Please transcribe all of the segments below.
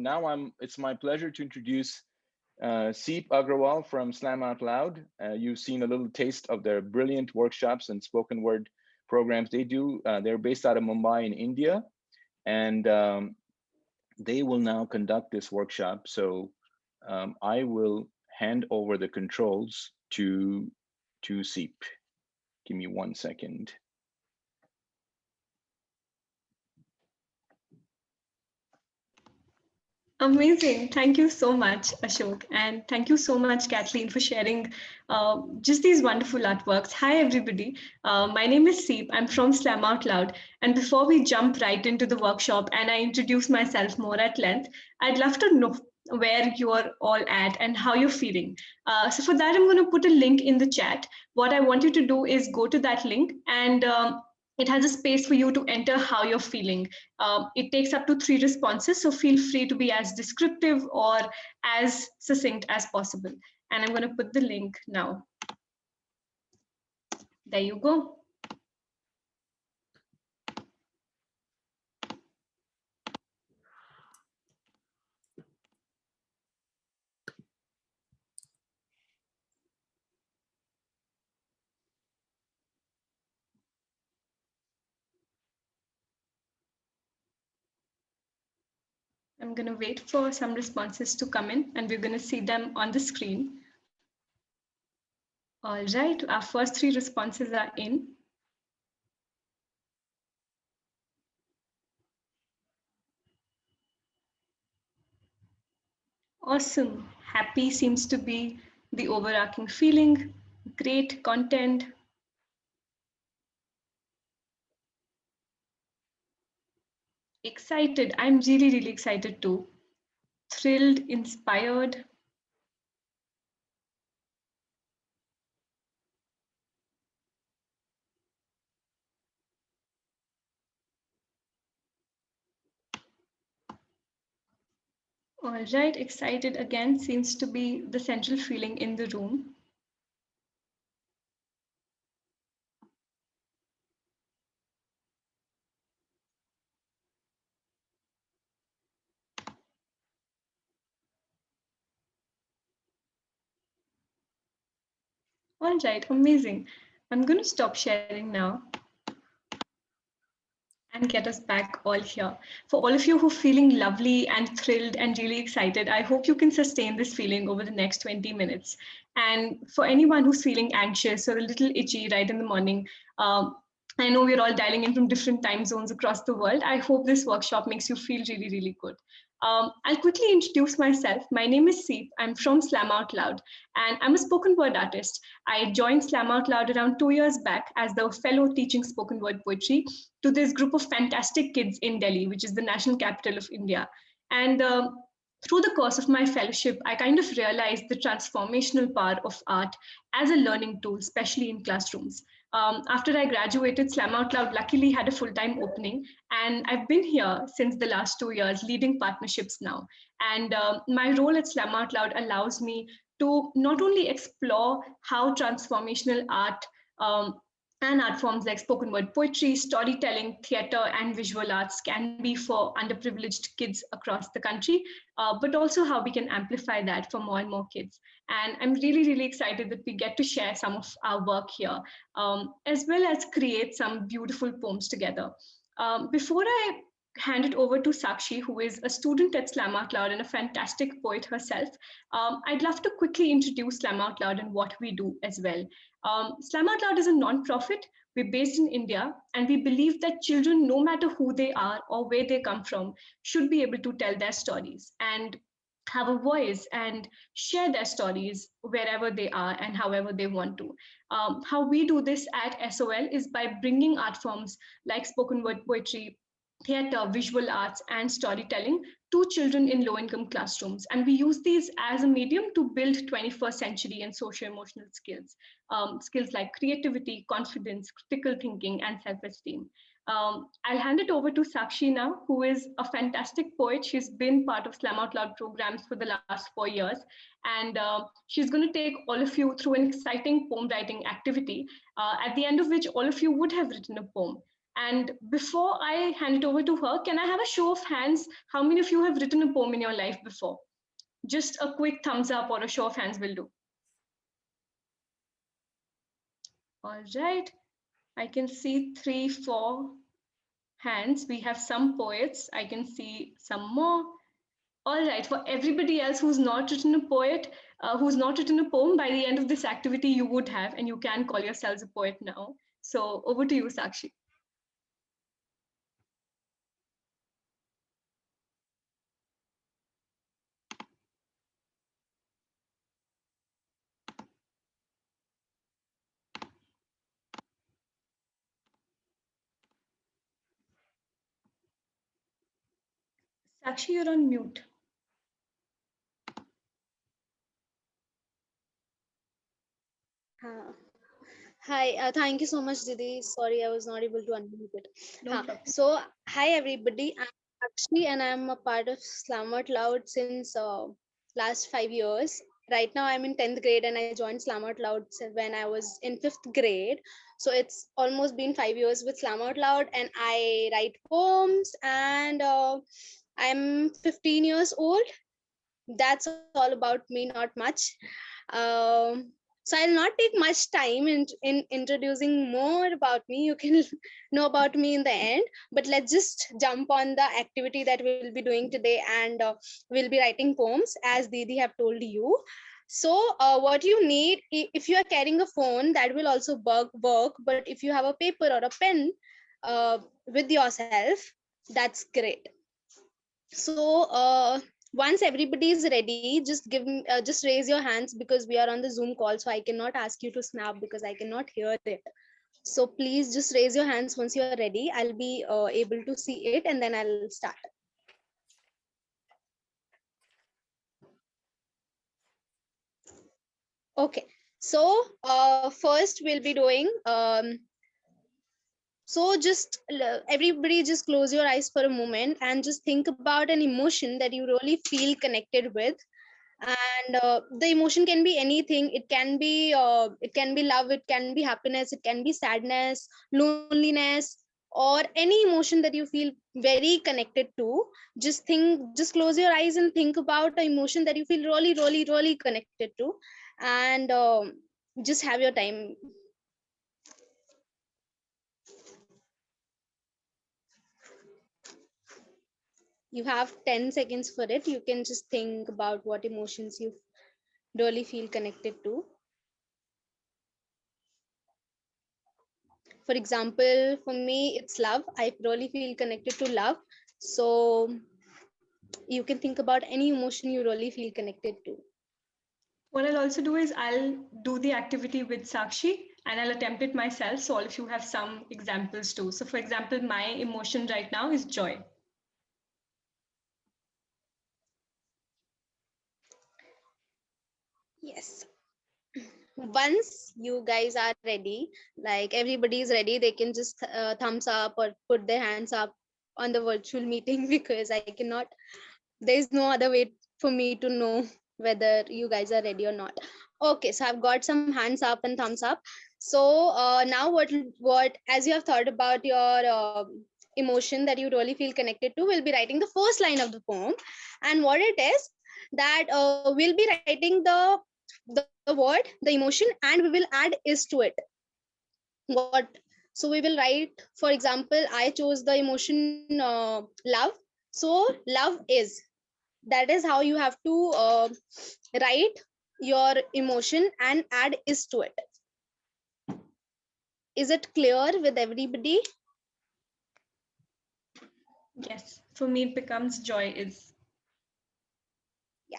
now it's my pleasure to introduce Seep Agrawal from Slam Out Loud. You've seen a little taste of their brilliant workshops and spoken word programs they do. They're based out of Mumbai in India, and they will now conduct this workshop. So I will hand over the controls to Seep. Give me 1 second. Amazing. Thank you so much, Ashok. And thank you so much, Kathleen, for sharing just these wonderful artworks. Hi, everybody. My name is Seep. I'm from Slam Out Loud. And before we jump right into the workshop and I introduce myself more at length, I'd love to know where you're all at and how you're feeling. So for that, I'm going to put a link in the chat. What I want you to do is go to that link and it has a space for you to enter how you're feeling. It takes up to 3 responses, so feel free to be as descriptive or as succinct as possible. And I'm going to put the link now. There you go. I'm going to wait for some responses to come in and we're going to see them on the screen. All right, our first 3 responses are in. Awesome. Happy seems to be the overarching feeling. Great content. Excited. I'm really, really excited too. Thrilled, inspired. All right, excited again seems to be the central feeling in the room. All right, amazing. I'm going to stop sharing now and get us back all here. For all of you who are feeling lovely and thrilled and really excited, I hope you can sustain this feeling over the next 20 minutes. And for anyone who's feeling anxious or a little itchy right in the morning, I know we're all dialing in from different time zones across the world. I hope this workshop makes you feel really, really good. I'll quickly introduce myself. My name is Seep. I'm from Slam Out Loud, and I'm a spoken word artist. I joined Slam Out Loud around 2 years back as the fellow teaching spoken word poetry to this group of fantastic kids in Delhi, which is the national capital of India. And through the course of my fellowship, I kind of realized the transformational power of art as a learning tool, especially in classrooms. After I graduated, Slam Out Loud luckily had a full-time opening, and I've been here since the last 2 years, leading partnerships now. And my role at Slam Out Loud allows me to not only explore how transformational art and art forms like spoken word poetry, storytelling, theater, and visual arts can be for underprivileged kids across the country, but also how we can amplify that for more and more kids. And I'm really, really excited that we get to share some of our work here, as well as create some beautiful poems together. Before I hand it over to Sakshi, who is a student at Slam Out Loud and a fantastic poet herself, I'd love to quickly introduce Slam Out Loud and what we do as well. Slam Out Loud is a non-profit. We're based in India, and we believe that children, no matter who they are or where they come from, should be able to tell their stories and have a voice and share their stories wherever they are and however they want to. How we do this at SOL is by bringing art forms like spoken word poetry, theater, visual arts, and storytelling to children in low-income classrooms. And we use these as a medium to build 21st century and socio-emotional skills, skills like creativity, confidence, critical thinking, and self-esteem. I'll hand it over to Sakshi now, who is a fantastic poet. She's been part of Slam Out Loud programs for the last 4 years. And she's going to take all of you through an exciting poem writing activity, at the end of which all of you would have written a poem. And before I hand it over to her, can I have a show of hands? How many of you have written a poem in your life before? Just a quick thumbs up or a show of hands will do. All right. I can see 3, 4 hands. We have some poets. I can see some more. All right. For everybody else who's not written a who's not written a poem, by the end of this activity, you would have, and you can call yourselves a poet now. So over to you, Sakshi. Sakshi, you're on mute. Hi, thank you so much, Didi. Sorry, I was not able to unmute it. No problem. So, hi everybody. I'm Akshi and I'm a part of Slam Out Loud since last 5 years. Right now, I'm in 10th grade and I joined Slam Out Loud when I was in 5th grade. So it's almost been 5 years with Slam Out Loud, and I write poems, and I'm 15 years old. That's all about me, not much. um, so I'll not take much time in introducing more about me. You can know about me in the end, but let's just jump on the activity that we'll be doing today, and we'll be writing poems as Didi have told you. So what you need, if you are carrying a phone, that will also work, but if you have a paper or a pen with yourself, that's great. So once everybody is ready, just raise your hands, because we are on the Zoom call, so I cannot ask you to snap because I cannot hear it. So please just raise your hands once you are ready. I'll be able to see it, and then I'll start. Okay. So first we'll be doing so just everybody just close your eyes for a moment and just think about an emotion that you really feel connected with. And the emotion can be anything. It can be love, it can be happiness, it can be sadness, loneliness, or any emotion that you feel very connected to. Just close your eyes and think about an emotion that you feel really, really, really connected to, and just have your time. You have 10 seconds for it. You can just think about what emotions you really feel connected to. For example, for me, it's love. I really feel connected to love. So you can think about any emotion you really feel connected to. What I'll also do is I'll do the activity with Sakshi and I'll attempt it myself. So all of you have some examples too. So for example, my emotion right now is joy. Yes. Once you guys are ready, like everybody is ready, they can just thumbs up or put their hands up on the virtual meeting because I cannot, there is no other way for me to know whether you guys are ready or not. Okay, so I've got some hands up and thumbs up. So now what as you have thought about your emotion that you really feel connected to, we'll be writing the first line of the poem. And what it is that we'll be writing the word, the emotion, and we will add is to it. What, so we will write, for example, I chose the emotion love. So love is, that is how you have to write your emotion and add is to it. Is it clear with everybody? Yes, for me it becomes joy is. Yeah.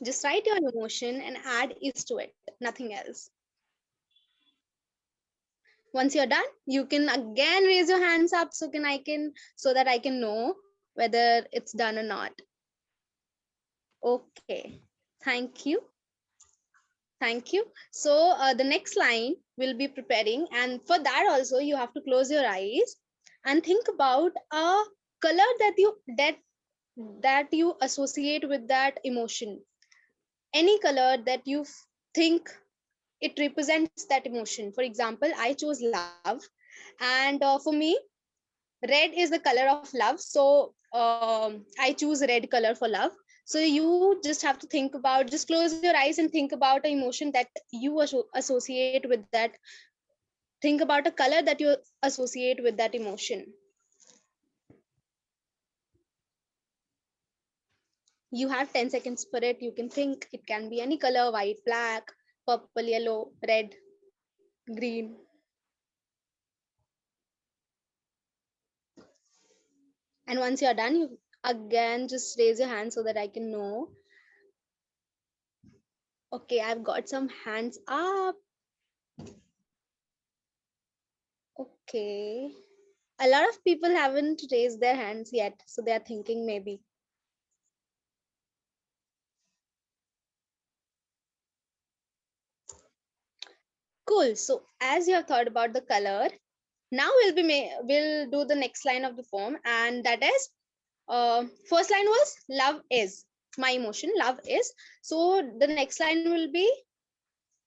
Just write your emotion and add is to it, nothing else. Once you're done, you can again raise your hands up, so that I can know whether it's done or not. Okay, thank you. Thank you. So the next line we'll be preparing, and for that also you have to close your eyes and think about a color that you associate with that emotion. Any color that you think it represents that emotion. For example, I chose love, and for me, red is the color of love. So I choose red color for love. So you just have to think about, just close your eyes and think about an emotion that you associate with that. Think about a color that you associate with that emotion. You have 10 seconds for it. You can think, it can be any color: white, black, purple, yellow, red, green. And once you're done, you again just raise your hand so that I can know. Okay, I've got some hands up. Okay. A lot of people haven't raised their hands yet, so they are thinking maybe. Cool. So as you have thought about the color, now we'll do the next line of the poem, and that is, first line was love is my emotion. Love is. So the next line will be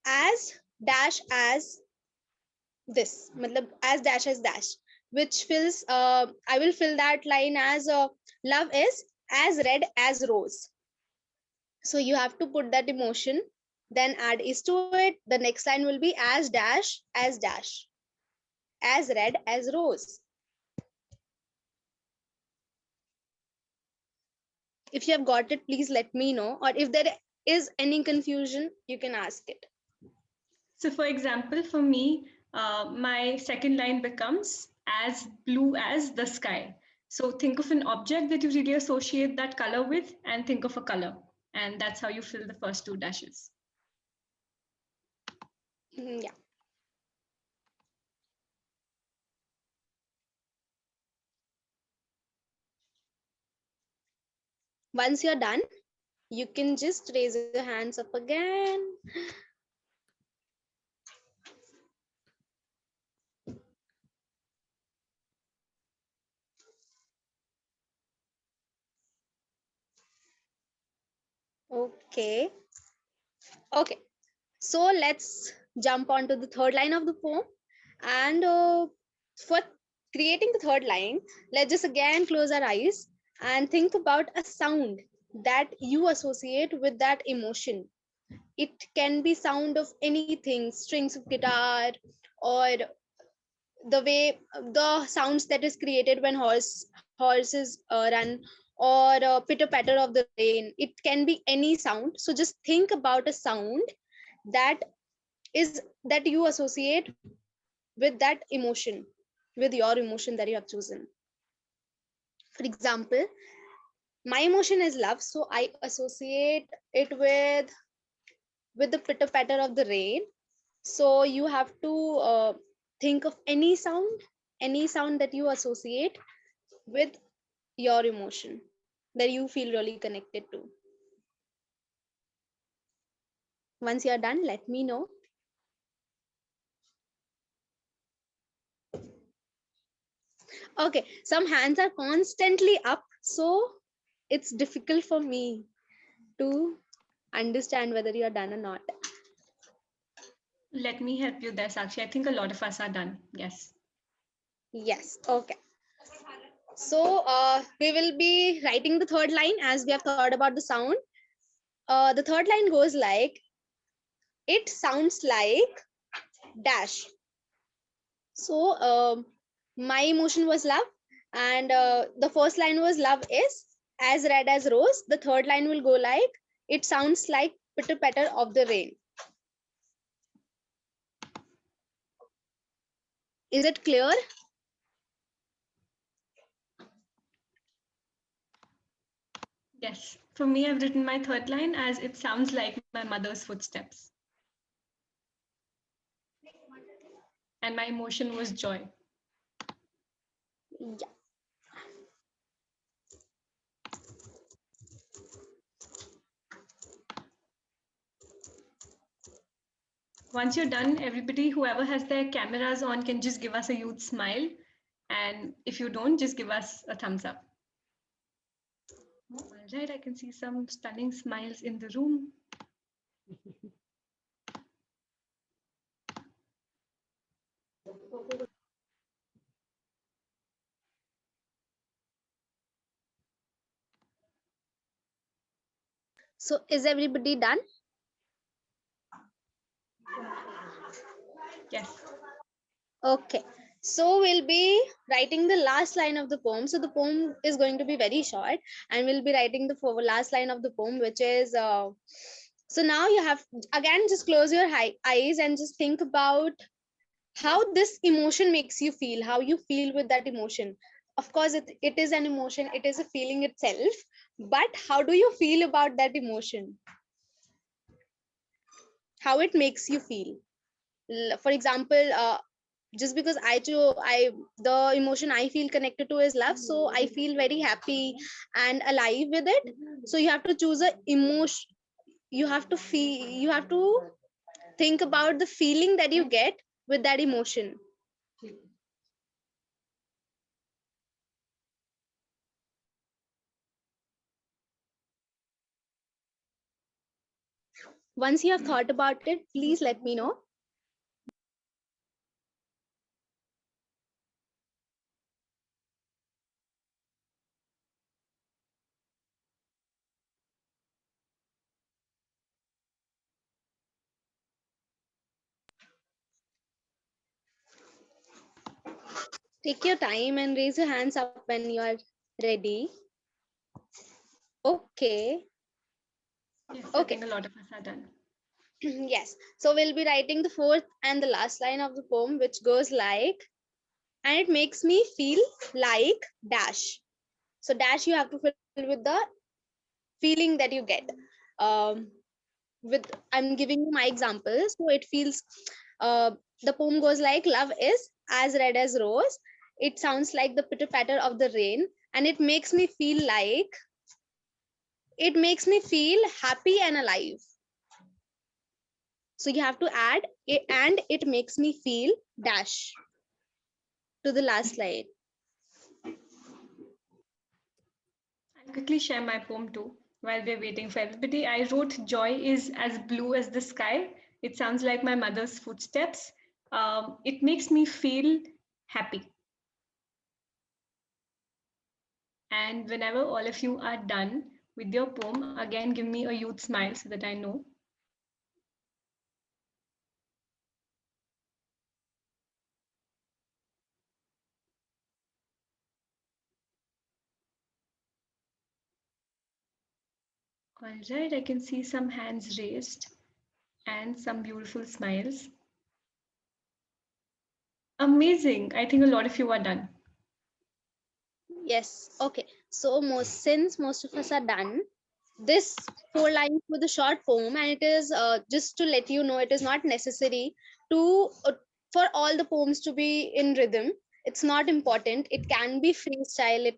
as dash as this, matlab as dash, which fills. I will fill that line as love is as red as rose. So you have to put that emotion, then add is to it. The next line will be as dash as red as rose. If you have got it, please let me know, or if there is any confusion, you can ask it. So for example, for me, my second line becomes as blue as the sky. So think of an object that you really associate that color with and think of a color. And that's how you fill the first two dashes. Yeah. Once you're done, you can just raise your hands up again. Okay. Okay. So let's jump on to the third line of the poem. And for creating the third line, let's just again close our eyes and think about a sound that you associate with that emotion. It can be sound of anything, strings of guitar, or the way the sounds that is created when horses run, or pitter patter of the rain. It can be any sound. So just think about a sound that is that you associate with that emotion, with your emotion that you have chosen. For example, my emotion is love, so I associate it with the pitter patter of the rain. So you have to think of any sound that you associate with your emotion that you feel really connected to. Once you're done, let me know. Okay, some hands are constantly up, so it's difficult for me to understand whether you're done or not. Let me help you there, Sakshi. I think a lot of us are done. Yes. Yes, okay. So we will be writing the third line as we have thought about the sound. The third line goes like, it sounds like dash. So my emotion was love, and the first line was love is as red as rose. The third line will go like, it sounds like pitter patter of the rain. Is it clear? Yes. For me, I've written my third line as it sounds like my mother's footsteps. And my emotion was joy. Yeah. Once you're done, everybody, whoever has their cameras on, can just give us a huge smile. And if you don't, just give us a thumbs up. All right, I can see some stunning smiles in the room. So is everybody done? Yes. Okay. So we'll be writing the last line of the poem. So the poem is going to be very short, and we'll be writing the last line of the poem, which is so now you have, again, just close your eyes and just think about how this emotion makes you feel, how you feel with that emotion. Of course, it is an emotion, it is a feeling itself, but how do you feel about that emotion? How it makes you feel? For example, just because the emotion I feel connected to is love, so I feel very happy and alive with it. So you have to choose a emotion. You have to think about the feeling that you get with that emotion. Once you have thought about it, please let me know. Take your time and raise your hands up when you are ready. Okay. Yes, I Okay. think a lot of us are done. Yes. So we'll be writing the fourth and the last line of the poem, which goes like, and it makes me feel like dash. So dash you have to fill with the feeling that you get. Um, with I'm giving you my example. So it feels, the poem goes like, love is as red as rose. It sounds like the pitter patter of the rain, and it makes me feel happy and alive. So you have to add it, and it makes me feel dash to the last line. I'll quickly share my poem too while we're waiting for everybody. I wrote, joy is as blue as the sky. It sounds like my mother's footsteps. It makes me feel happy. And whenever all of you are done with your poem, again, give me a huge smile so that I know. All right, I can see some hands raised and some beautiful smiles. Amazing. I think a lot of you are done. Yes. Okay. So since most of us are done, this four lines with a short poem, and it is, just to let you know, it is not necessary to for all the poems to be in rhythm. It's not important. It can be freestyle.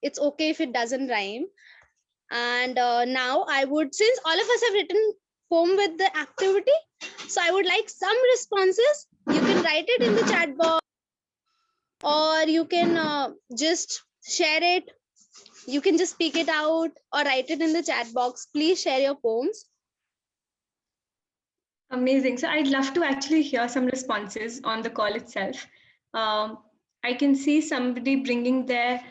It's okay if it doesn't rhyme. And now I would, since all of us have written poem with the activity, so I would like some responses. You can write it in the chat box, or you can just share it. You can just speak it out or write it in the chat box. Please share your poems. Amazing. So I'd love to actually hear some responses on the call itself. Um, I can see somebody bringing their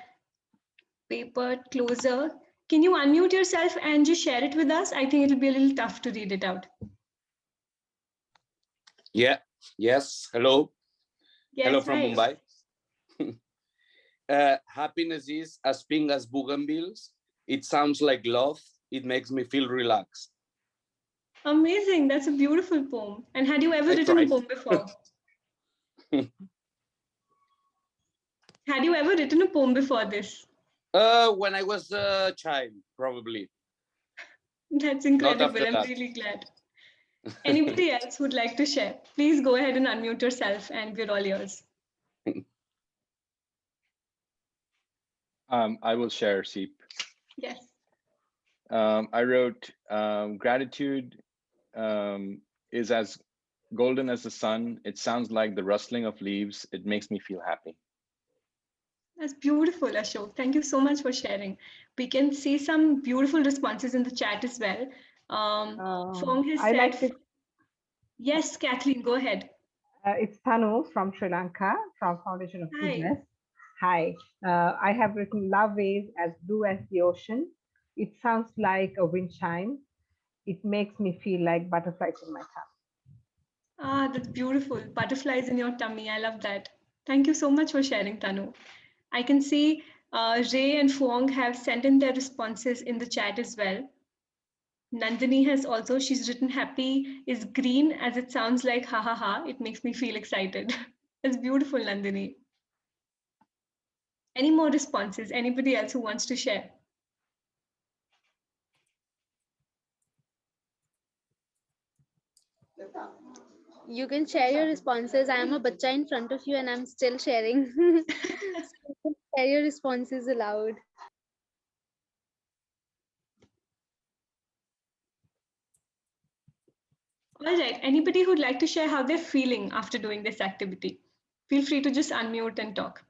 paper closer. Can you unmute yourself and just share it with us? I think it'll be a little tough to read it out. Yeah. Yes. Hello. Yes, Hello from hi. Mumbai. Happiness is as pink as bougainvilleas. It sounds like love. It makes me feel relaxed. Amazing. That's a beautiful poem. And had you ever I written a tried. poem before? Had you ever written a poem before this? When I was a child, probably. That's Not incredible. after I'm that. really glad. Anybody else who'd like to share? Please go ahead and unmute yourself and we're all yours. I will share, Seep. Yes. I wrote, gratitude is as golden as the sun. It sounds like the rustling of leaves. It makes me feel happy. That's beautiful, Ashok. Thank you so much for sharing. We can see some beautiful responses in the chat as well. Fong has I said, like to yes, Kathleen, go ahead. It's Tanu from Sri Lanka, from Foundation of Hi. Goodness. Hi, I have written Love is as blue as the ocean. It sounds like a wind chime. It makes me feel like butterflies in my tongue. Ah, that's beautiful. Butterflies in your tummy. I love that. Thank you so much for sharing, Tanu. I can see Ray and Fuang have sent in their responses in the chat as well. Nandini has also, she's written happy is green as it sounds like ha ha ha. It makes me feel excited. It's beautiful, Nandini. Any more responses? Anybody else who wants to share? You can share your responses. I am a bacha in front of you and I'm still sharing. So you can share your responses aloud. All right. Anybody who'd like to share how they're feeling after doing this activity? Feel free to just unmute and talk.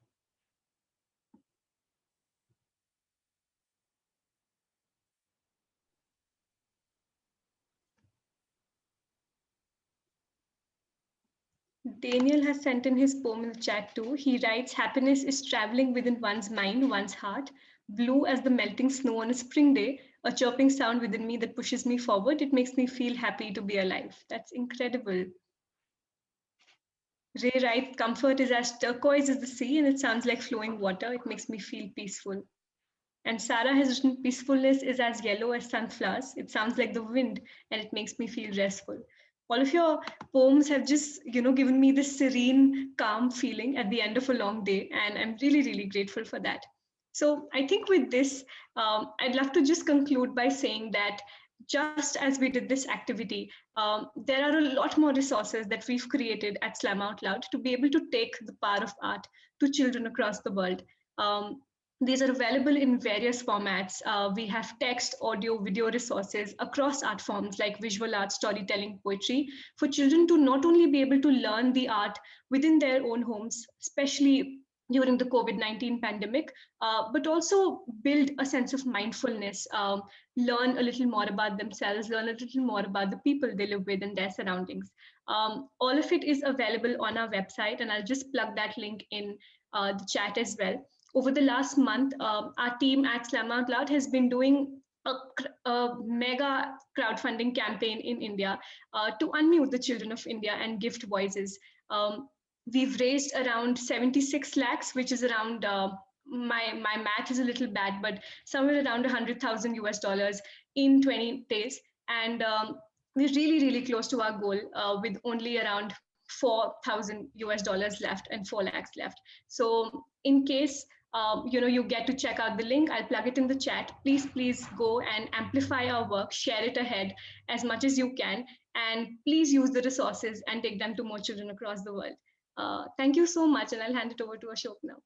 Daniel has sent in his poem in the chat too. He writes, happiness is traveling within one's mind, one's heart, blue as the melting snow on a spring day, a chirping sound within me that pushes me forward. It makes me feel happy to be alive. That's incredible. Ray writes, comfort is as turquoise as the sea and it sounds like flowing water. It makes me feel peaceful. And Sarah has written, peacefulness is as yellow as sunflowers. It sounds like the wind and it makes me feel restful. All of your poems have just, given me this serene, calm feeling at the end of a long day. And I'm really, really grateful for that. So I think with this, I'd love to just conclude by saying that just as we did this activity, there are a lot more resources that we've created at Slam Out Loud to be able to take the power of art to children across the world. These are available in various formats. We have text, audio, video resources across art forms like visual art, storytelling, poetry, for children to not only be able to learn the art within their own homes, especially during the COVID-19 pandemic, but also build a sense of mindfulness, learn a little more about themselves, learn a little more about the people they live with and their surroundings. All of it is available on our website, and I'll just plug that link in the chat as well. Over the last month, our team at Slam Out Loud has been doing a mega crowdfunding campaign in India to unmute the children of India and gift voices. We've raised around 76 lakhs, which is around my math is a little bad, but somewhere around 100,000 US dollars in 20 days, and we're really really close to our goal with only around 4,000 US dollars left and 4 lakhs left. So in case you get to check out the link, I'll plug it in the chat. Please go and amplify our work, share it ahead as much as you can, and please use the resources and take them to more children across the world. Thank you so much, and I'll hand it over to Ashok now.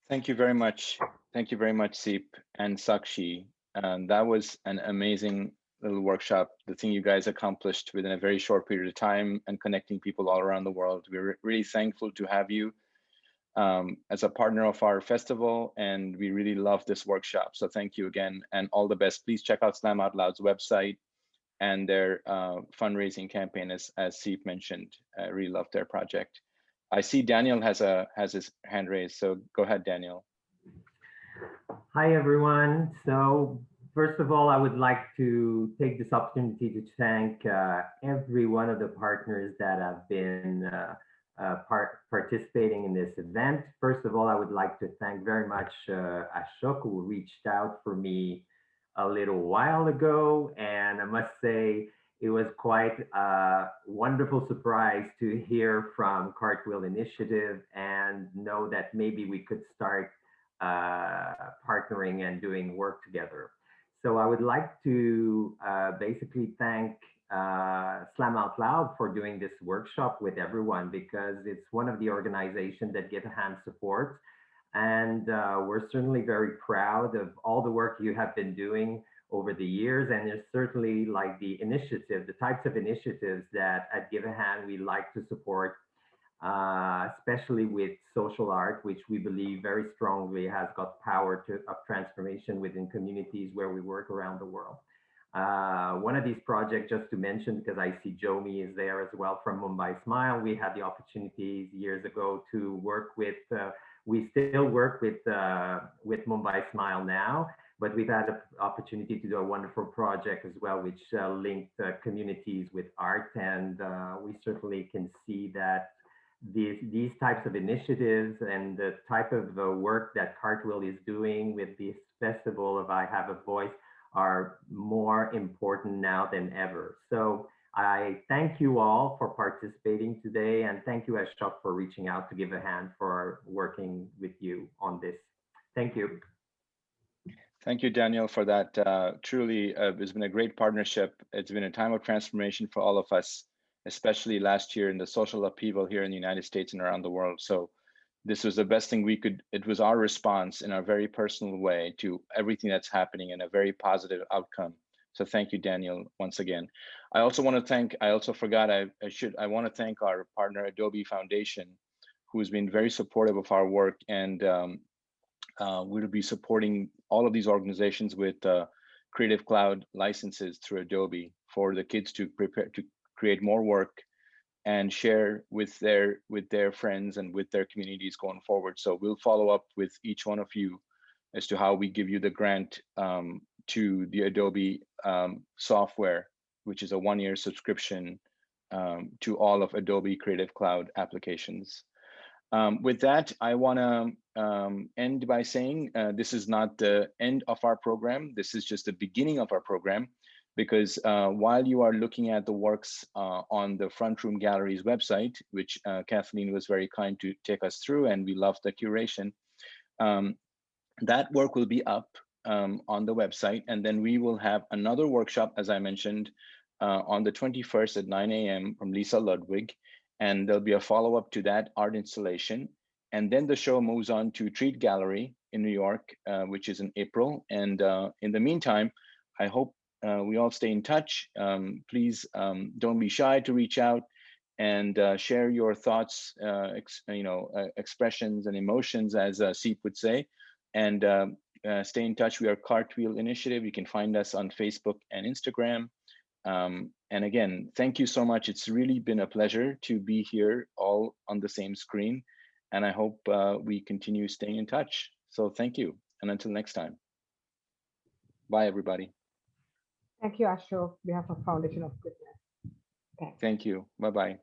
Thank you very much. Thank you very much, Seep and Sakshi. That was an amazing little workshop, the thing you guys accomplished within a very short period of time and connecting people all around the world. We're really thankful to have you as a partner of our festival, and we really love this workshop. So thank you again and all the best. Please check out Slam Out Loud's website and their fundraising campaign, as Seep mentioned. I really love their project. I see Daniel has his hand raised, so go ahead, Daniel. Hi, everyone. So first of all, I would like to take this opportunity to thank every one of the partners that have been participating in this event. First of all, I would like to thank very much Ashok, who reached out for me a little while ago. And I must say, it was quite a wonderful surprise to hear from Cartwheel Initiative and know that maybe we could start partnering and doing work together. So I would like to basically thank Slam Out Loud for doing this workshop with everyone, because it's one of the organizations that give hand support. And we're certainly very proud of all the work you have been doing over the years. And there's certainly like the initiative, the types of initiatives that at Give a Hand we like to support, especially with social art, which we believe very strongly has got power of transformation within communities where we work around the world. One of these projects, just to mention, because I see Jomi is there as well from Mumbai Smile, we had the opportunities years ago to work with, we still work with Mumbai Smile now, but we've had an opportunity to do a wonderful project as well, which linked communities with art. And we certainly can see that these types of initiatives and the type of work that Cartwheel is doing with this festival of I Have a Voice are more important now than ever. So I thank you all for participating today, and thank you, Ashok, for reaching out to give a hand for working with you on this. Thank you. Thank you, Daniel, for that. Truly, it's been a great partnership. It's been a time of transformation for all of us, especially last year in the social upheaval here in the United States and around the world. So this was the best thing we could, it was our response in a very personal way to everything that's happening and a very positive outcome. So thank you, Daniel, once again. I also want to thank, I also forgot, I want to thank our partner, Adobe Foundation, who's been very supportive of our work, and we'll be supporting all of these organizations with Creative Cloud licenses through Adobe for the kids to prepare to create more work and share with their friends and with their communities going forward. So we'll follow up with each one of you as to how we give you the grant to the Adobe software, which is a one-year subscription to all of Adobe Creative Cloud applications. With that, I want to end by saying this is not the end of our program. This is just the beginning of our program, because while you are looking at the works on the Front Room Gallery's website, which Kathleen was very kind to take us through, and we love the curation, that work will be up on the website. And then we will have another workshop, as I mentioned, on the 21st at 9 a.m. from Lisa Ludwig. And there'll be a follow-up to that art installation. And then the show moves on to Treat Gallery in New York, which is in April. And in the meantime, I hope we all stay in touch. Please don't be shy to reach out and share your thoughts, expressions and emotions, as Seep would say. And stay in touch. We are Cartwheel Initiative. You can find us on Facebook and Instagram. And again, thank you so much. It's really been a pleasure to be here all on the same screen. And I hope we continue staying in touch. So thank you. And until next time. Bye, everybody. Thank you, Ashok. We have a foundation of goodness. Thanks. Thank you. Bye-bye.